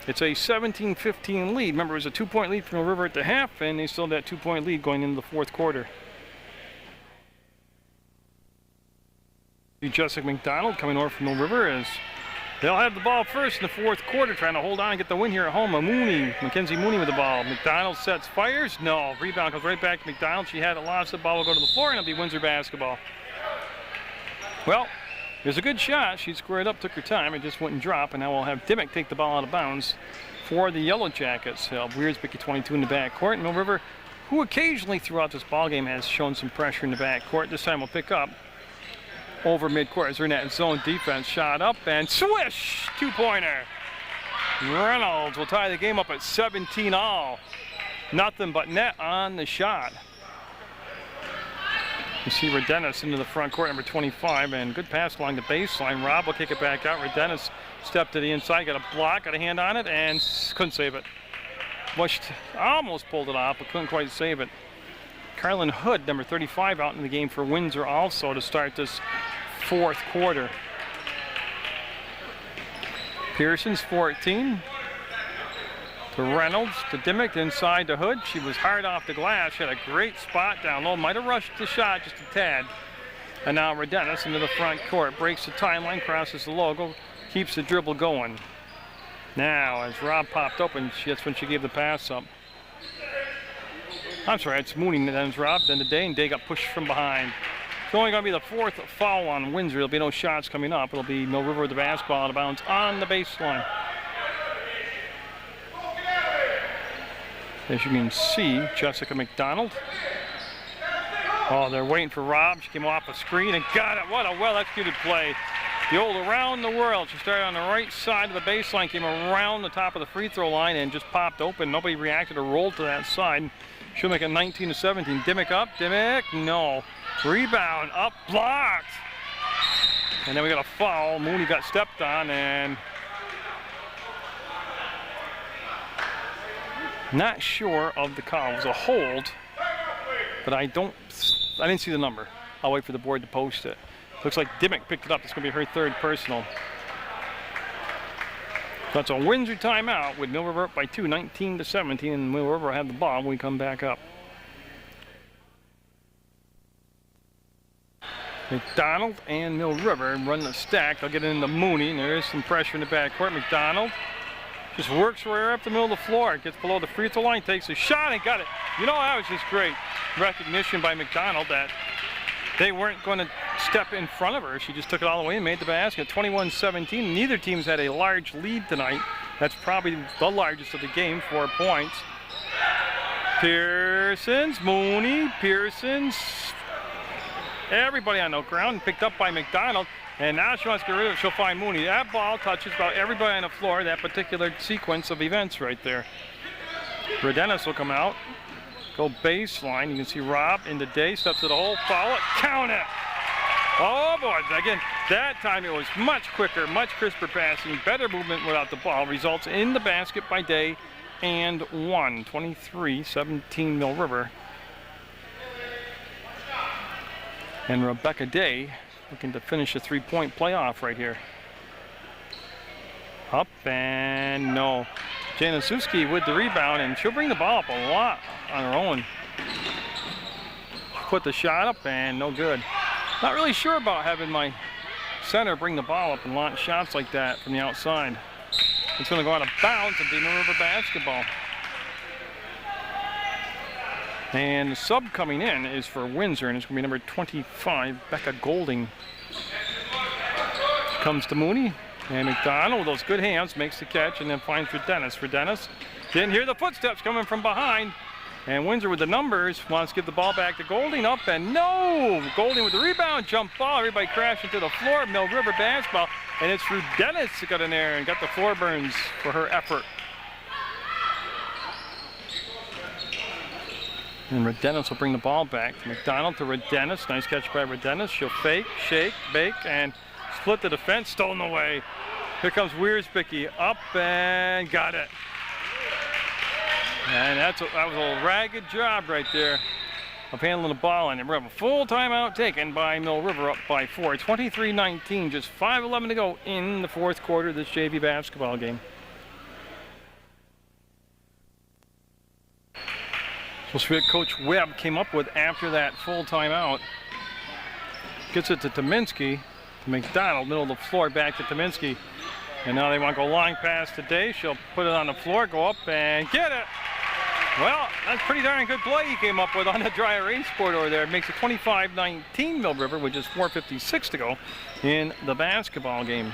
it's a 17-15 lead. Remember, it was a 2-point lead from Mill River at the half, and they still have that 2-point lead going into the fourth quarter. Jessica McDonald coming over from Mill River as they'll have the ball first in the fourth quarter, trying to hold on and get the win here at home. Mackenzie Mooney with the ball. McDonald sets, fires. No. Rebound comes right back to McDonald. She had it lost. The ball will go to the floor, and it'll be Windsor basketball. Well, it was a good shot. She squared up, took her time. It just wouldn't drop, and now we'll have Dimmick take the ball out of bounds for the Yellow Jackets. Wiersbicky 22 in the backcourt. Mill River, who occasionally throughout this ballgame has shown some pressure in the backcourt. This time we'll pick up over midcourt. They're in that zone defense. Shot up and swish! 2-pointer. Reynolds will tie the game up at 17 all. Nothing but net on the shot. You see Redenis into the front court, number 25, and good pass along the baseline. Robb will kick it back out. Redenis stepped to the inside, got a block, got a hand on it, and couldn't save it. Almost pulled it off, but couldn't quite save it. Carlin Hood, number 35, out in the game for Windsor also to start this fourth quarter. Pearsons 14. To Reynolds, to Dimmick, inside to Hood. She was hard off the glass. She had a great spot down low. Might have rushed the shot just a tad. And now Redenis into the front court. Breaks the timeline, crosses the logo, keeps the dribble going. Now, as Robb popped open, that's when she gave the pass up. I'm sorry, it's Mooney, then it's Robb, then to Day, and Day got pushed from behind. It's only going to be the fourth foul on Windsor. There'll be no shots coming up. It'll be Mill River with the basketball out of bounds on the baseline. As you can see, Jessica McDonald. Oh, they're waiting for Robb. She came off a screen and got it. What a well-executed play. The old around the world. She started on the right side of the baseline, came around the top of the free throw line, and just popped open. Nobody reacted or rolled to that side. She'll make it 19-17. Dimmick up. Dimmick, no. Rebound up, blocked. And then we got a foul. Mooney got stepped on, and not sure of the call. It was a hold, but I didn't see the number. I'll wait for the board to post it. Looks like Dimmick picked it up. It's going to be her third personal. That's a Windsor timeout with Mill River up by 2, 19-17, and Mill River will have the ball when we come back up. McDonald and Mill River run the stack. They'll get it into Mooney, and there is some pressure in the backcourt. McDonald just works her way up the middle of the floor. Gets below the free throw line, takes a shot, and got it. You know, that was just great recognition by McDonald that they weren't going to step in front of her. She just took it all the way and made the basket. 21-17. Neither team's had a large lead tonight. That's probably the largest of the game, 4 points. Pearsons, Mooney, Pearsons. Everybody on the ground, picked up by McDonald. And now she wants to get rid of it. She'll find Mooney. That ball touches about everybody on the floor, that particular sequence of events right there. Redenis will come out. Go baseline. You can see Rob in the day. Steps to the hole. Foul it. Count it. Oh, boy. Again, that time it was much quicker, much crisper passing. Better movement without the ball. Results in the basket by Day and one. 23-17 Mill River. And Rebecca Day looking to finish a three-point playoff right here. Up and no. Januszewski with the rebound, and she'll bring the ball up a lot on her own. Put the shot up and no good. Not really sure about having my center bring the ball up and launch shots like that from the outside. It's going to go out of bounds and be Mill River basketball. And the sub coming in is for Windsor, and it's going to be number 25, Becca Golding. Comes to Mooney, and McDonald with those good hands makes the catch and then finds Redenis. Redenis didn't hear the footsteps coming from behind, and Windsor with the numbers wants to give the ball back to Golding. Up and no! Golding with the rebound, jump ball, everybody crashing to the floor. Mill River basketball, and it's Redenis that got in there and got the floor burns for her effort. And Redenis will bring the ball back. McDonald to Redenis. Nice catch by Redenis. She'll fake, shake, bake, and split the defense. Stolen away. Here comes Wiersbicki. Up and got it. And that was a ragged job right there of handling the ball. And we're having a full timeout taken by Mill River, up by 4. 23-19. Just 5:11 to go in the fourth quarter of this JV basketball game. We'll see what Coach Webb came up with after that full timeout. Gets it to Tominski, to McDonald, middle of the floor, back to Tominski. And now they want to go long pass today. She'll put it on the floor, go up and get it. Well, that's pretty darn good play he came up with on the dry erase board over there. It makes it 25-19 Mill River with just 4:56 to go in the basketball game.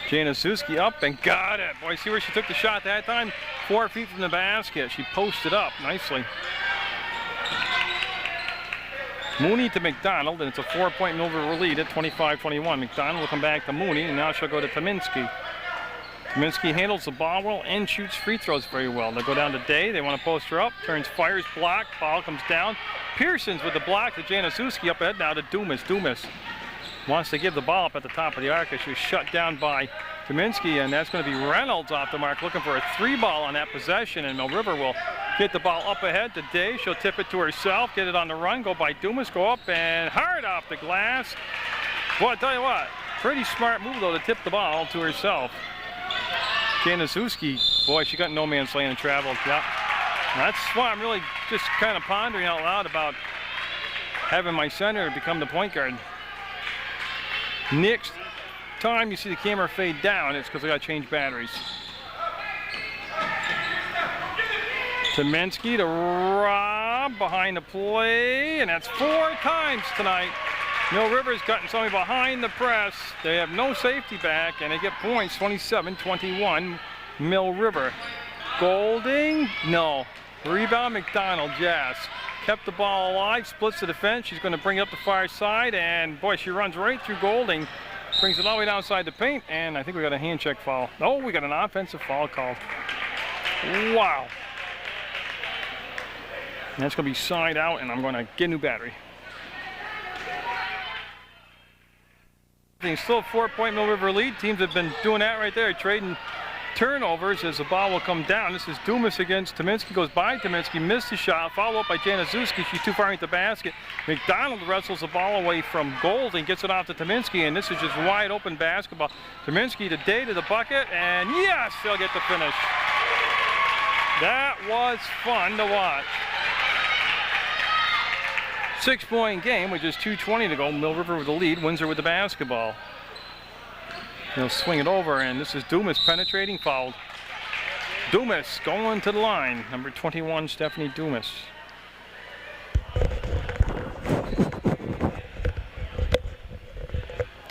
Januszewski up and got it. Boy, see where she took the shot that time? 4 feet from the basket. She posted up nicely. Mooney to McDonald, and it's a 4-point Mill River lead at 25-21. McDonald will come back to Mooney, and now she'll go to Tominski. Tominski handles the ball well and shoots free throws very well. They'll go down to Day. They want to post her up. Turns, fires, block. Ball comes down. Pearsons with the block to Januszewski. Up ahead now to Dumas. Dumas wants to give the ball up at the top of the arc. She was shut down by Tominski, and that's going to be Reynolds off the mark looking for a 3-ball on that possession, and Mill River will get the ball up ahead to Day. She'll tip it to herself, get it on the run, go by Dumas, go up and hard off the glass. Boy, I tell you what, pretty smart move though to tip the ball to herself. Januszewski, boy, she got no man's land and traveled. Yeah, that's why I'm really just kind of pondering out loud about having my center become the point guard. Next time you see the camera fade down, it's because I got to change batteries. Tominski to Rob behind the play, and that's 4 times tonight. Mill River's gotten somebody behind the press. They have no safety back, and they get points, 27-21, Mill River. Golding, no. Rebound, McDonald, yes. Kept the ball alive, splits the defense. She's going to bring it up the far side, and boy, she runs right through Golding. Brings it all the way down inside the paint, and I think we got a hand check foul. Oh, we got an offensive foul called. Wow. And that's going to be side out, and I'm going to get a new battery. Still a 4-point Mill River lead. Teams have been doing that right there, trading turnovers as the ball will come down. This is Dumas against Tominski. Goes by Tominski, missed the shot. Follow up by Januszewski. She's too far into the basket. McDonald wrestles the ball away from Golding, gets it off to Tominski, and this is just wide open basketball. Tominski to Day to the bucket, and yes, they'll get the finish. That was fun to watch. 6-point game with just 2:20 to go. Mill River with the lead. Windsor with the basketball. He'll swing it over, and this is Dumas penetrating, fouled. Dumas going to the line. Number 21, Stephanie Dumas.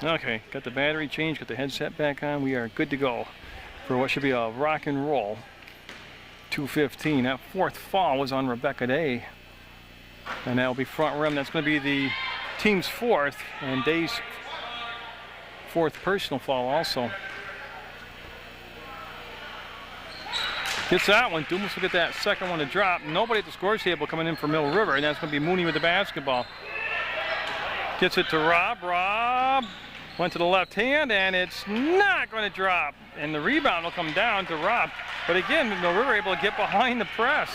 Okay, got the battery changed, got the headset back on. We are good to go for what should be a rock and roll 2:15. That fourth foul was on Rebecca Day. And that'll be front rim. That's going to be the team's fourth and Day's fourth personal foul also. Gets that one. Dumas will get that second one to drop. Nobody at the scores table coming in for Mill River, and that's going to be Mooney with the basketball. Gets it to Rob. Rob went to the left hand, and it's not going to drop. And the rebound will come down to Rob. But again, Mill River able to get behind the press.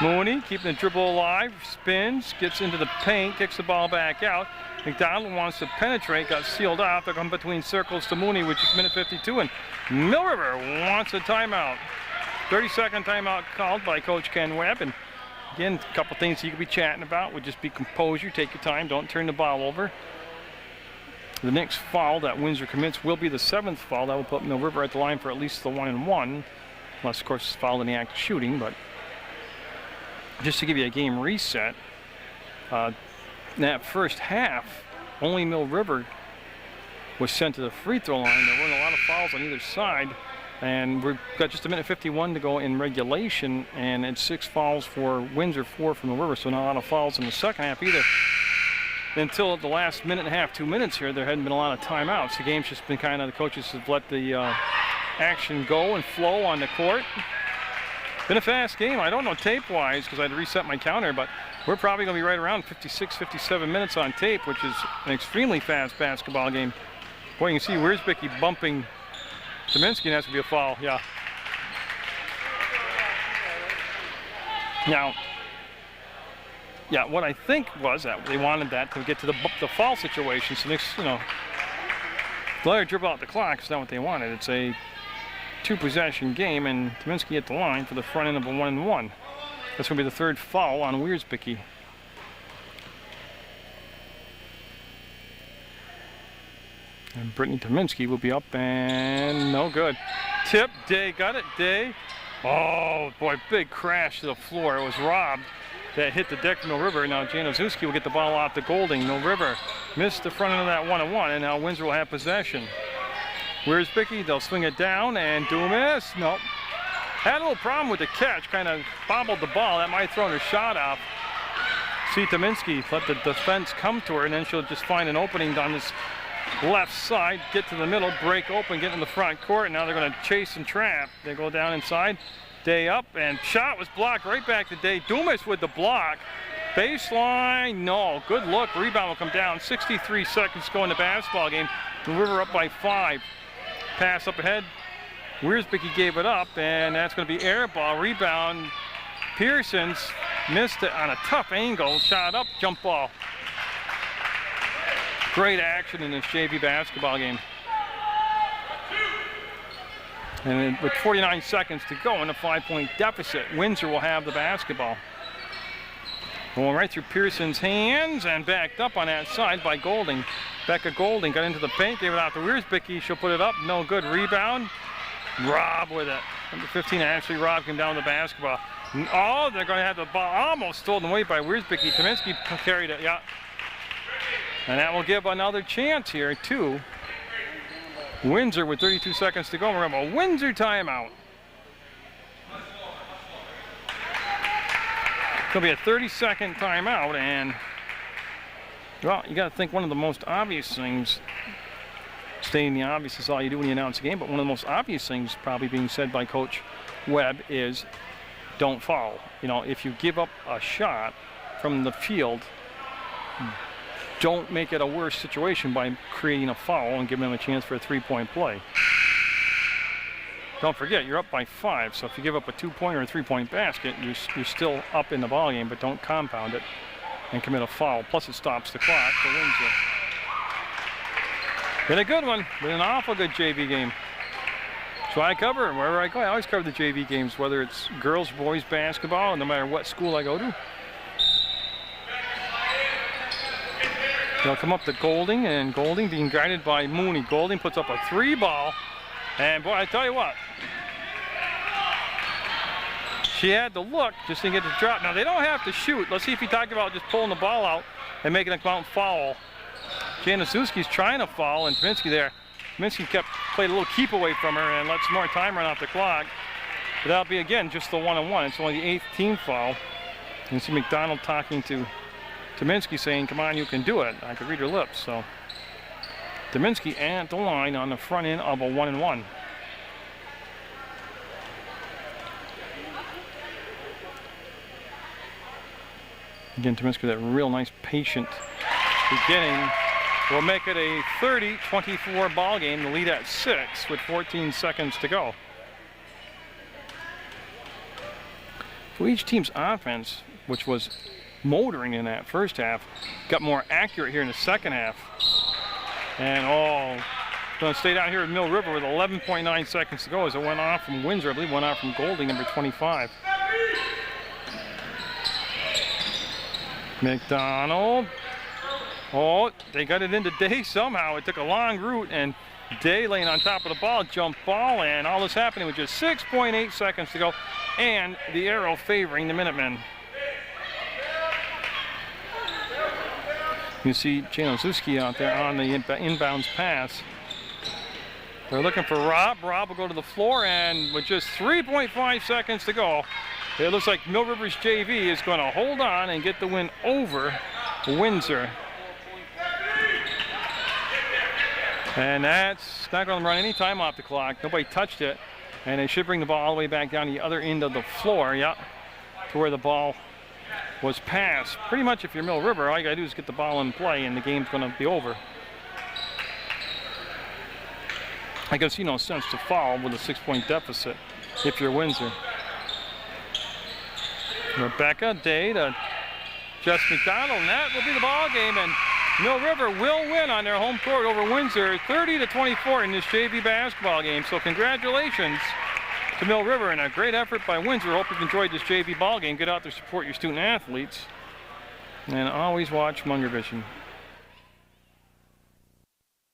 Mooney keeping the dribble alive, spins, gets into the paint, kicks the ball back out. McDonald wants to penetrate, got sealed off. They'll come between circles to Mooney, which is minute 52, and Mill River wants a timeout. 30-second timeout called by Coach Ken Webb. And again, a couple things you could be chatting about would just be composure, take your time, don't turn the ball over. The next foul that Windsor commits will be the 7th foul. That will put Mill River at the line for at least the 1-and-1, unless of course it's fouled in the act of shooting. But just to give you a game reset, in that first half, only Mill River was sent to the free throw line. There weren't a lot of fouls on either side, and we've got just a minute 51 to go in regulation, and it's 6 fouls for Windsor, 4 for Mill River, so not a lot of fouls in the second half either. Until the last minute and a half, 2 minutes here, there hadn't been a lot of timeouts. The game's just been kind of, the coaches have let the action go and flow on the court. Been a fast game. I don't know tape-wise because I had to reset my counter, but we're probably going to be right around 56, 57 minutes on tape, which is an extremely fast basketball game. Boy, you can see Wiersbicki bumping Tominski, and that's going to be a foul, yeah. Now, yeah, what I think was that they wanted that to get to the foul situation. So next, let her dribble out the clock. It's not what they wanted. It's a 2-possession game, and Tominski at the line for the front end of a 1-and-1. That's going to be the 3rd foul on Wiersbicki. And Brittany Tominski will be up, and no good. Tip, Day got it, Day. Oh boy, big crash to the floor. It was Rob that hit the deck of Mill River. Now Januszewski will get the ball off to Golding. Mill River missed the front end of that 1-and-1, and now Windsor will have possession. Wiersbicki, they'll swing it down, and Dumas, nope. Had a little problem with the catch, kind of bobbled the ball. That might have thrown her shot off. See Tominski let the defense come to her, and then she'll just find an opening down this left side, get to the middle, break open, get in the front court. Now they're going to chase and trap. They go down inside. Day up, and shot was blocked right back to Day. Dumas with the block. Baseline, no. Good look. Rebound will come down. 63 seconds to go in the basketball game. The River up by 5. Pass up ahead. Wiersbicki gave it up, and that's going to be air ball. Rebound. Pearsons missed it on a tough angle. Shot up, jump ball. Great action in this JV basketball game. And with 49 seconds to go in a 5-point deficit, Windsor will have the basketball. Going right through Pearson's hands and backed up on that side by Golding. Becca Golding got into the paint, gave it out to Wiersbicki. She'll put it up, no good. Rebound. Rob with it. Number 15, actually Rob came down with the basketball. Oh, they're going to have the ball almost stolen away by Wiersbicki. Tominski carried it, yeah. And that will give another chance here to Windsor with 32 seconds to go. We're going to have a Windsor timeout. It's going to be a 30-second timeout, and well, you got to think one of the most obvious things, stating the obvious is all you do when you announce a game, but one of the most obvious things probably being said by Coach Webb is don't foul. If you give up a shot from the field, don't make it a worse situation by creating a foul and giving them a chance for a 3-point play. Don't forget, you're up by 5, so if you give up a 2-point or a 3-point basket, you're still up in the ballgame, but don't compound it and commit a foul. Plus it stops the clock for Windsor. Been a good one, been an awful good JV game. So I cover it wherever I go. I always cover the JV games, whether it's girls, boys basketball, no matter what school I go to. They'll come up to Golding, and Golding being guided by Mooney. Golding puts up a 3-ball, and boy, I tell you what, she had to look just to get the drop. Now they don't have to shoot. Let's see if he talked about just pulling the ball out and making a come out and foul. Januszewski's trying to foul, and Tominski there. Tominski played a little keep away from her and let some more time run off the clock. But that'll be, again, just the 1-on-1. It's only the 8th team foul. You can see McDonald talking to Tominski saying, come on, you can do it. I could read your lips. So Tominski at the line on the front end of a 1-and-1. Again, Tominski, that real nice, patient beginning will make it a 30-24 ball game. The lead at 6 with 14 seconds to go. So each team's offense, which was motoring in that first half, got more accurate here in the second half. And going to stay down here at Mill River with 11.9 seconds to go as it went off from Windsor. I believe went off from Golding, number 25. McDonald. Oh, they got it into Day somehow. It took a long route, and Day laying on top of the ball, jump ball, and all this happening with just 6.8 seconds to go, and the arrow favoring the Minutemen. You see Januszewski out there on the inbounds pass. They're looking for Rob. Rob will go to the floor, and with just 3.5 seconds to go, it looks like Mill River's JV is going to hold on and get the win over Windsor. And that's not going to run any time off the clock. Nobody touched it. And they should bring the ball all the way back down the other end of the floor, to where the ball was passed. Pretty much if you're Mill River, all you got to do is get the ball in play and the game's going to be over. I can see no sense to foul with a 6-point deficit if you're Windsor. Rebecca Day to Jess McDonald, and that will be the ball game. And Mill River will win on their home court over Windsor 30-24 in this JV basketball game. So congratulations to Mill River, and a great effort by Windsor. Hope you've enjoyed this JV ball game. Get out there, support your student athletes, and always watch Munger Vision.